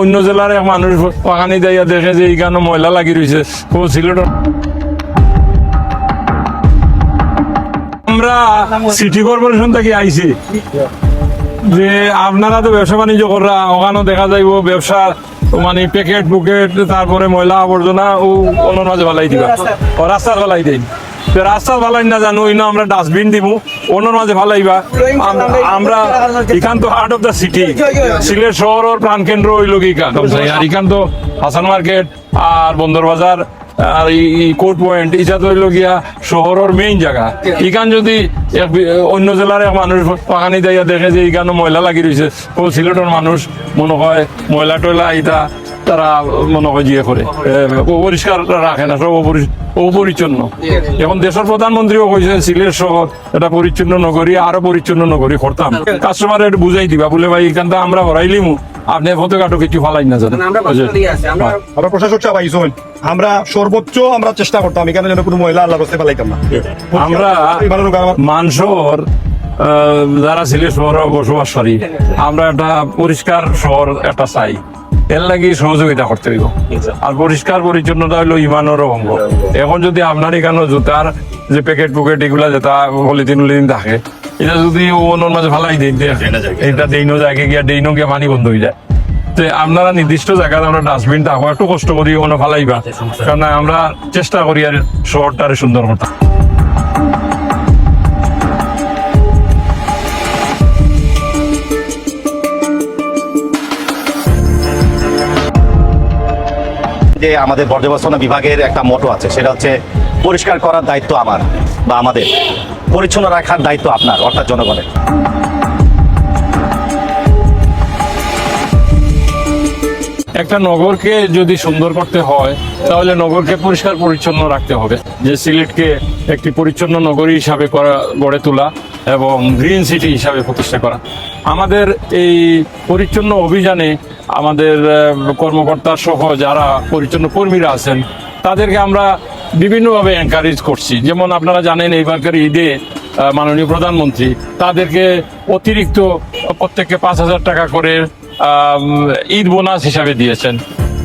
অন্য জেলার এক মানুষ পাখানি দেয়া দেখে যে এইখানে ময়লা লাগি রয়েছে ও সিলেট। আমরা সিটি কর্পোরেশন থেকে আইছি যে আপনারা তো ব্যবসা বাণিজ্য করা, ওখানেও দেখা যাইব ব্যবসা মানে প্যাকেট বুকেট তারপরে ময়লা আবর্জনা ও অন্য মাঝে ভালাই দিবা, ও রাস্তার ভালাই দেয় রাস্তা ভালাই না জানো ইনো আমরা ডাস্টবিন দিব অন্য মাঝে ভালাইবা। আমরা এখান তো heart of the city, Sylhet শহরের প্রাণকেন্দ্র হইল কি আর এখান তো হাসান মার্কেট আর বন্দর বাজার আর এই কোর্ট পয়েন্ট এটা তো হইল গিয়া শহরের মেইন জায়গা। এখান যদি অন্য জেলার এক মানুষ পাখানি দেয়া দেখে যে এখানে ময়লা লাগি রয়েছে ও সিলেটের মানুষ মনে হয় ময়লা টয়লা এটা তারা মনে হয় জিয়ে করে পরিষ্কার রাখে না, সব অপরিচ্ছন্ন। এখন দেশের প্রধানমন্ত্রীও কইছে সিলেট শহর এটা পরিচ্ছন্ন নগরী, আরো পরিচ্ছন্ন নগরী করতাম। কাস্টমার একটু বুঝাই দিবা বলে ভাই এখানটা আমরা ভরাইলিমু আপনি ফটোকাটো কিছু ফালাই না জানেন। আমরা প্রশাসক সাহেব আইসুন, আমরা সর্বোচ্চ আমরা চেষ্টা করতাম এখানে যেন কোনো মহিলা আল্লাহ রাস্তায় ফেলাইতাম না। আমরা মানুষের যারা সিলেট শহরে বসবাস করি আমরা একটা পরিষ্কার শহর একটা চাই, এর লাগি সহযোগিতা করতে হইব। আর পরিষ্কার পরিচ্ছন্নতা হইলো ইমানের অঙ্গ। এখন যদি আপনার এখানে জুতার যে প্যাকেট পুকেট এগুলা যেটা পলিথিন থাকে এটা যদি অন্য মাঝে ফালাই দিই এটা ডেইনো জায়গায় গিয়া ডেইনো গিয়ে পানি বন্ধ হয়ে যায়। তো আপনারা নির্দিষ্ট জায়গায় আমরা ডাস্টবিন থাকবো, একটু কষ্ট করি কোনো ফালাইবা, কারণ আমরা চেষ্টা করি আর শহরটারে সুন্দর করতে। যে আমাদের বর্জ্য ব্যবস্থাপনা বিভাগের একটা মোটো আছে, সেটা হচ্ছে পরিষ্কার করার দায়িত্ব আমার বা আমাদের, পরিচ্ছন্ন রাখার দায়িত্ব আপনার অর্থাৎ জনগণের। একটা নগরকে যদি সুন্দর করতে হয় তাহলে নগরকে পরিষ্কার পরিচ্ছন্ন রাখতে হবে, যে সিলেটকে একটি পরিচ্ছন্ন নগরী হিসাবে গড়ে তোলা এবং গ্রিন সিটি হিসাবে প্রতিষ্ঠা করা। আমাদের এই পরিচ্ছন্ন অভিযানে আমাদের কর্মকর্তা সহ যারা পরিচ্ছন্ন কর্মীরা আছেন তাদেরকে আমরা বিভিন্নভাবে এনকারেজ করছি। যেমন আপনারা জানেন এইবারকার ঈদে মাননীয় প্রধানমন্ত্রী তাদেরকে অতিরিক্ত প্রত্যেককে 5,000 টাকা করে ঈদ বোনাস হিসাবে দিয়েছেন,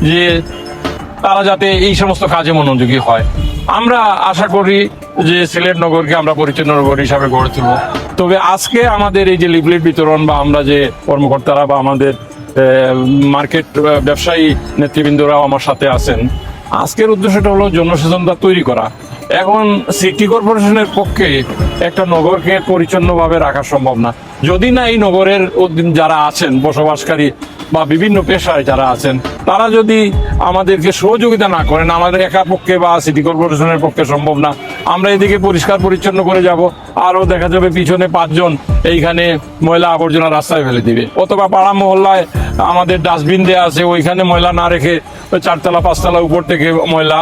যে তারা যাতে এই সমস্ত কাজে মনোযোগী হয়। আমরা আশা করি যে সিলেট নগরকে আমরা পরিচ্ছন্ন নগর হিসাবে গড়ে তুলব। তবে আজকে আমাদের এই যে লিফলেট বিতরণ বা আমরা যে কর্মকর্তারা বা আমাদের মার্কেট ব্যবসায়ী নেতৃবৃন্দরাও আমার সাথে আছেন, আজকের উদ্দেশ্যটা হলো জনসচেতনতা তৈরি করা। এখন সিটি কর্পোরেশনের পক্ষে একটা নগরকে পরিচ্ছন্নভাবে রাখা সম্ভব না যদি না এই নগরের যারা আছেন বসবাসকারী বা বিভিন্ন পেশায় যারা আছেন তারা যদি আমাদেরকে সহযোগিতা না করেন, আমাদের একা পক্ষে বা সিটি কর্পোরেশনের পক্ষে সম্ভব না। আমরা এদিকে পরিষ্কার পরিচ্ছন্ন করে যাব, আরও দেখা যাবে পিছনে 5 জন এইখানে ময়লা আবর্জনা রাস্তায় ফেলে দিবে, অথবা পাড়া মহল্লায় আমাদের ডাস্টবিন দেওয়া আছে ওইখানে ময়লা না রেখে 4তলা 5তলা উপর থেকে ময়লা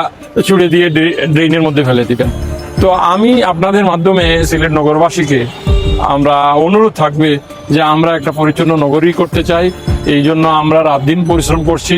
ছুড়ে দিয়ে ড্রেনের মধ্যে ফেলে দিবেন। তো আমি আপনাদের মাধ্যমে সিলেট নগরবাসীকে আমরা অনুরোধ থাকবে যে আমরা একটা পরিচ্ছন্ন নগরী করতে চাই, এই জন্য আমরা রাত দিন পরিশ্রম করছি।